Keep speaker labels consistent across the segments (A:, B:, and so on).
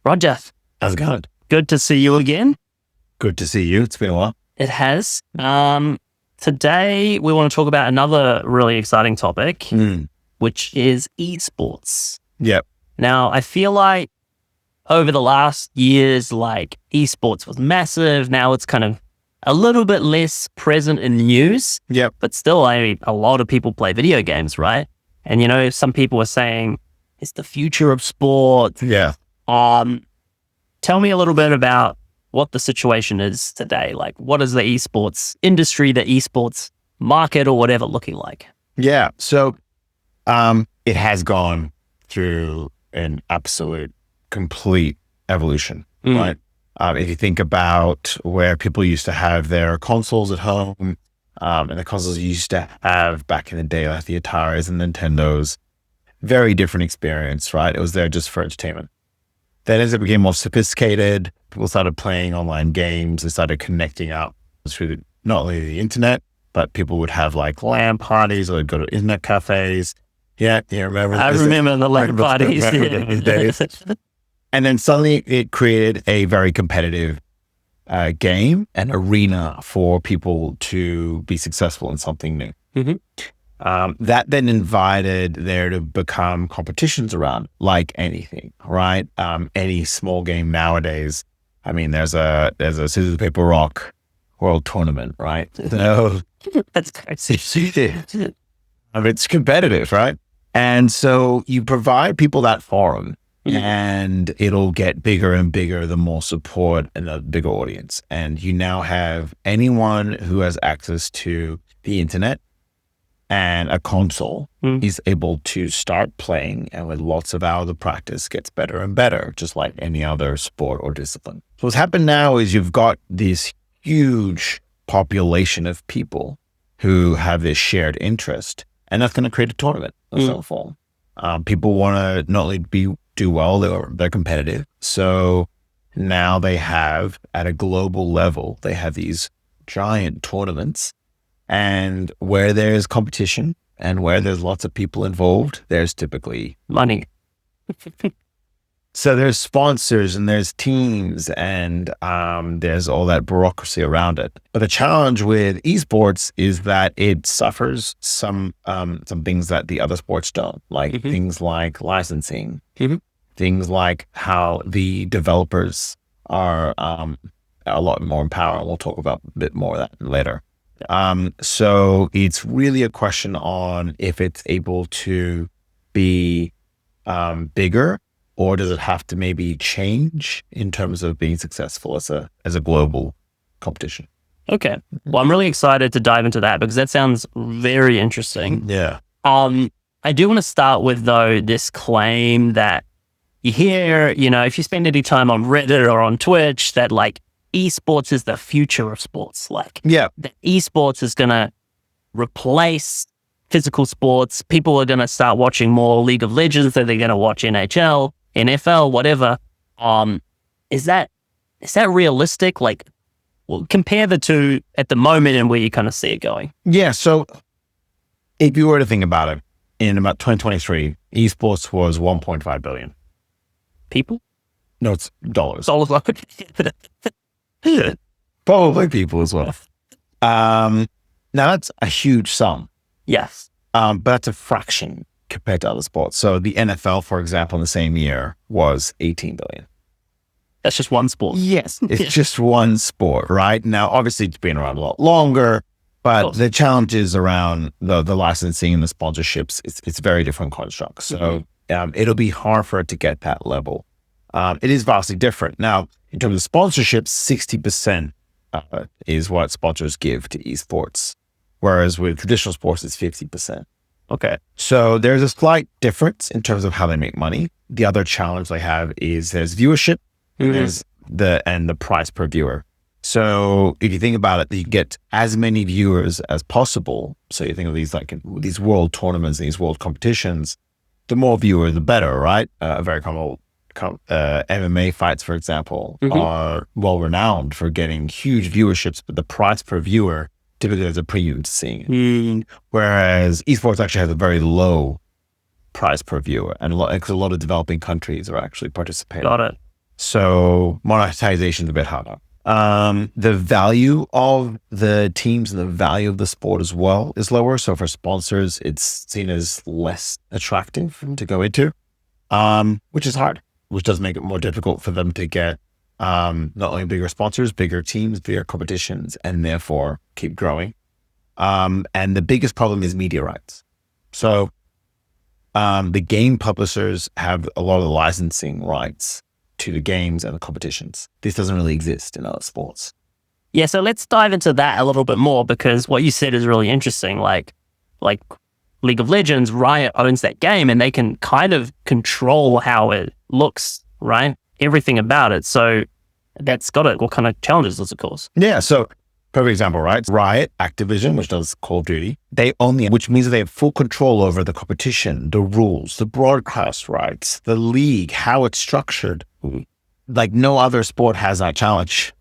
A: Roger,
B: How's it going?
A: good to see you again.
B: Good to see you. It's been a while.
A: It has. Today we want to talk about another really exciting topic, which is eSports.
B: Yep.
A: Now, I feel like over the last years, like eSports was massive. Now it's kind of a little bit less present in the news.
B: Yep.
A: But still, a lot of people play video games, right? And, you know, some people are saying it's the future of sport.
B: Yeah.
A: Tell me a little bit about what the situation is today. Like, what is the esports industry, the esports market or whatever looking like?
B: Yeah. So it has gone through an absolute complete evolution, right? If you think about where people used to have their consoles at home, and the consoles you used to have back in the day, like the Ataris and Nintendos, very different experience, right? It was there just for entertainment. Then as it became more sophisticated, people started playing online games. They started connecting up through not only the internet, but people would have like LAN parties or they'd go to internet cafes. Yeah, you remember?
A: I remember the LAN parties.
B: Those days. And then suddenly it created a very competitive game and arena for people to be successful in something new. That then invited there to become competitions around like anything, right? Any small game nowadays. I mean, there's a scissors, paper, rock world tournament, right? So
A: That's crazy.
B: it's competitive, right? And so you provide people that forum and it'll get bigger and bigger the more support and the bigger audience. And you now have anyone who has access to the internet and a console is able to start playing, and with lots of hours of practice gets better and better, just like any other sport or discipline. So what's happened now is you've got this huge population of people who have this shared interest, and that's going to create a tournament of some form. People want to not only do well, they're competitive. So now they have, at a global level, they have these giant tournaments. And where there's competition and where there's lots of people involved, there's typically
A: Money.
B: So there's sponsors and there's teams and there's all that bureaucracy around it. But the challenge with esports is that it suffers some things that the other sports don't, like things like licensing, things like how the developers are a lot more in power. And we'll talk about a bit more of that later. So it's really a question on if it's able to be bigger, or does it have to maybe change in terms of being successful as a global competition?
A: Okay. Well, I'm really excited to dive into that because that sounds very interesting.
B: Yeah.
A: I do want to start with, though, this claim that you hear, you know, if you spend any time on Reddit or on Twitch, that like esports is the future of sports. Like,
B: Yeah.
A: the esports is going to replace physical sports. People are going to start watching more League of Legends, so they're going to watch NHL, NFL, whatever. Is that realistic? Like, well, compare the two at the moment and where you kind of see it going.
B: Yeah. So if you were to think about it, in about 2023, esports was 1.5 billion.
A: People?
B: No, it's dollars.
A: Dollars.
B: Probably people as well. Now that's a huge sum.
A: Yes.
B: But that's a fraction compared to other sports. So the NFL, for example, in the same year was 18 billion.
A: That's just one sport.
B: Yes. It's just one sport, right? Now, obviously it's been around a lot longer, but the challenges around the licensing and the sponsorships, it's very different constructs. So it'll be hard for it to get that level. It is vastly different. Now, in terms of sponsorships, 60% is what sponsors give to esports, whereas with traditional sports, it's 50%.
A: Okay.
B: So there's a slight difference in terms of how they make money. The other challenge they have is there's viewership, there's the price per viewer. So if you think about it, you get as many viewers as possible. So you think of these world tournaments, these world competitions, the more viewers, the better, right? A very common MMA fights, for example, are well renowned for getting huge viewerships, but the price per viewer typically there's a premium to seeing it. Whereas esports actually has a very low price per viewer, and a lot of developing countries are actually participating.
A: Got it.
B: So monetization is a bit harder. The value of the teams and the value of the sport as well is lower. So for sponsors, it's seen as less attractive to go into, which is hard, which does make it more difficult for them to get not only bigger sponsors, bigger teams, bigger competitions, and therefore keep growing. And the biggest problem is media rights. So the game publishers have a lot of the licensing rights to the games and the competitions. This doesn't really exist in other sports.
A: Yeah, so let's dive into that a little bit more, because what you said is really interesting. Like League of Legends, Riot owns that game and they can kind of control how it looks, right? Everything about it. So that's got it. What kind of challenges does it cause?
B: Yeah, so perfect example, right? Riot, Activision, which does Call of Duty, they own which means that they have full control over the competition, the rules, the broadcast rights, the league, how it's structured. Like no other sport has that challenge.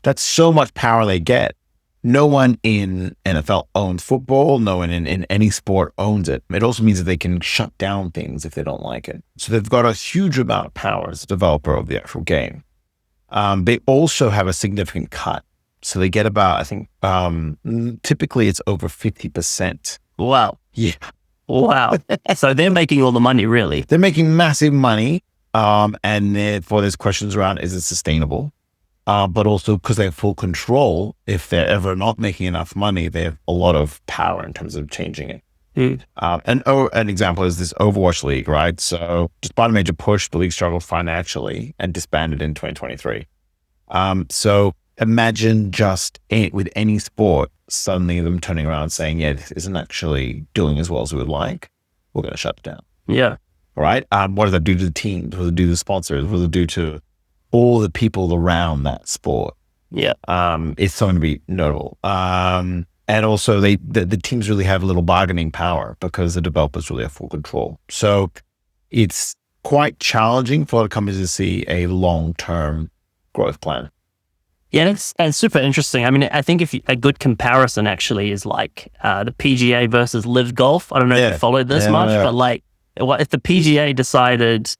B: That's so much power they get. No one in NFL owns football. No one in any sport owns it. It also means that they can shut down things if they don't like it. So they've got a huge amount of power as a developer of the actual game. They also have a significant cut. So they get about, I think, typically it's over 50%.
A: Wow.
B: Yeah.
A: Wow. So they're making all the money, really.
B: They're making massive money. And therefore there's questions around, is it sustainable? But also because they have full control, if they're ever not making enough money, they have a lot of power in terms of changing it. An example is this Overwatch League, right? So despite a major push, the league struggled financially and disbanded in 2023. So imagine just with any sport, suddenly them turning around and saying, yeah, this isn't actually doing as well as we would like. We're going to shut it down.
A: Yeah.
B: Right? What does that do to the teams? What does it do to the sponsors? What does it do to all the people around that sport?
A: Yeah.
B: It's something to be notable. And also the teams really have little bargaining power because the developers really have full control. So it's quite challenging for the companies to see a long-term growth plan.
A: Yeah, that's super interesting. I mean, I think a good comparison actually is like the PGA versus Live Golf. I don't know if you followed this much, but like, what if the PGA decided,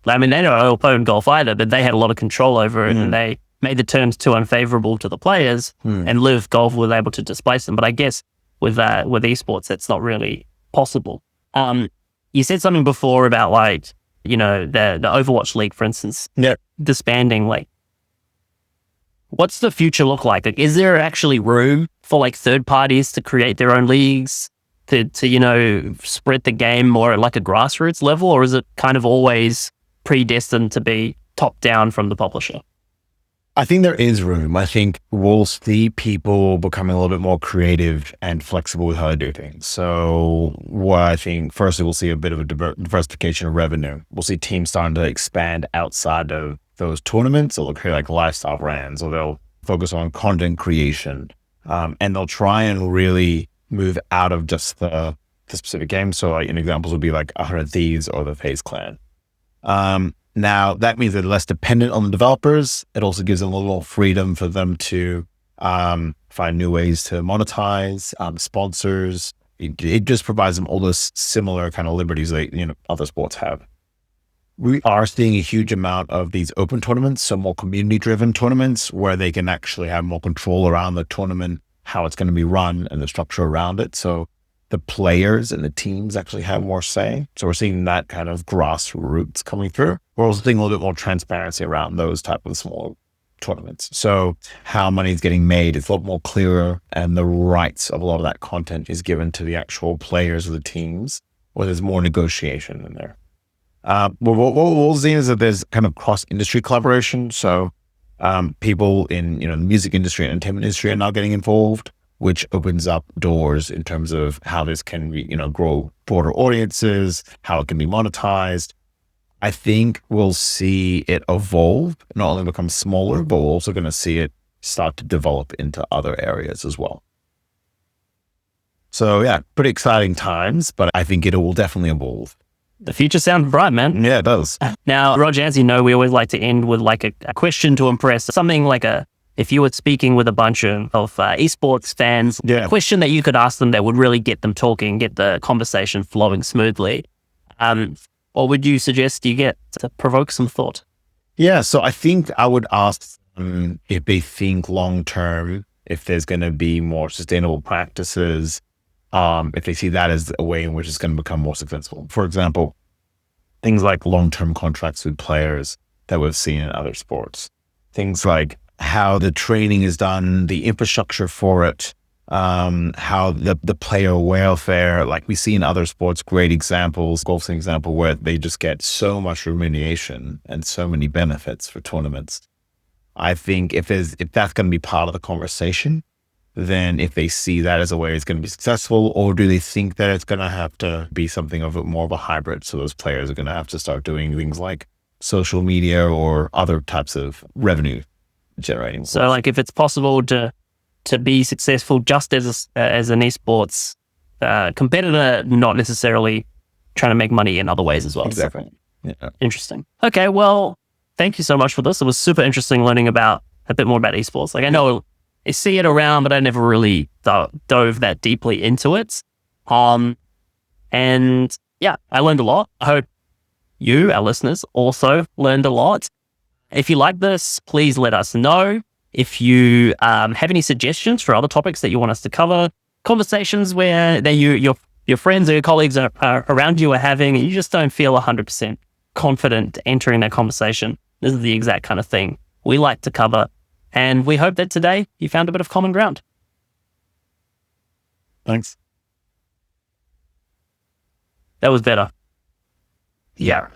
A: I mean, they don't own golf either, but they had a lot of control over it and they made the terms too unfavorable to the players and Live Golf was able to displace them. But I guess with eSports, that's not really possible. You said something before about like, the Overwatch League, for instance, disbanding. Like, what's the future look like? Like, is there actually room for like third parties to create their own leagues? To spread the game more at like a grassroots level, or is it kind of always predestined to be top down from the publisher?
B: I think there is room. I think we'll see people becoming a little bit more creative and flexible with how they do things. So what I think, firstly, we'll see a bit of a diversification of revenue. We'll see teams starting to expand outside of those tournaments. They'll create like lifestyle brands, or they'll focus on content creation, and they'll try and really move out of just the specific game. So like examples would be like 100 Thieves or the FaZe Clan. Now that means they're less dependent on the developers. It also gives them a little more freedom for them to find new ways to monetize, sponsors. It just provides them all those similar kind of liberties that other sports have. We are seeing a huge amount of these open tournaments, so more community-driven tournaments where they can actually have more control around the tournament, how it's going to be run and the structure around it. So the players and the teams actually have more say. So we're seeing that kind of grassroots coming through. We're also seeing a little bit more transparency around those type of small tournaments. So how money is getting made is a lot more clearer, and the rights of a lot of that content is given to the actual players of the teams, where there's more negotiation in there. What we'll see is that there's kind of cross-industry collaboration. So people in the music industry and entertainment industry are now getting involved, which opens up doors in terms of how this can grow broader audiences, how it can be monetized. I think we'll see it evolve, not only become smaller, but we're also going to see it start to develop into other areas as well. So yeah, pretty exciting times, but I think it will definitely evolve.
A: The future sounds bright, man.
B: Yeah, it does.
A: Now, Roger, as you know, we always like to end with like a question to impress, something like if you were speaking with a bunch of esports fans, a question that you could ask them that would really get them talking, get the conversation flowing smoothly. What would you suggest you get to provoke some thought?
B: Yeah, so I think I would ask them if they think long term, if there's going to be more sustainable practices, if they see that as a way in which it's going to become more successful. For example, things like long-term contracts with players that we've seen in other sports. Things like how the training is done, the infrastructure for it, how the player welfare, like we see in other sports, great examples, golf's an example where they just get so much remuneration and so many benefits for tournaments. I think if that's going to be part of the conversation, then if they see that as a way it's going to be successful, or do they think that it's going to have to be something of more of a hybrid? So those players are going to have to start doing things like social media or other types of revenue generating.
A: So like if it's possible to be successful just as an esports competitor, not necessarily trying to make money in other ways as well.
B: Exactly. Yeah.
A: Interesting. Okay, well, thank you so much for this. It was super interesting learning about a bit more about esports. Like I know I see it around, but I never really dove that deeply into it. And yeah, I learned a lot. I hope you, our listeners, also learned a lot. If you like this, please let us know. If you have any suggestions for other topics that you want us to cover, conversations where your friends or your colleagues are around you are having, and you just don't feel 100% confident entering that conversation, this is the exact kind of thing we like to cover. And we hope that today you found a bit of common ground.
B: Thanks.
A: That was better. Yeah.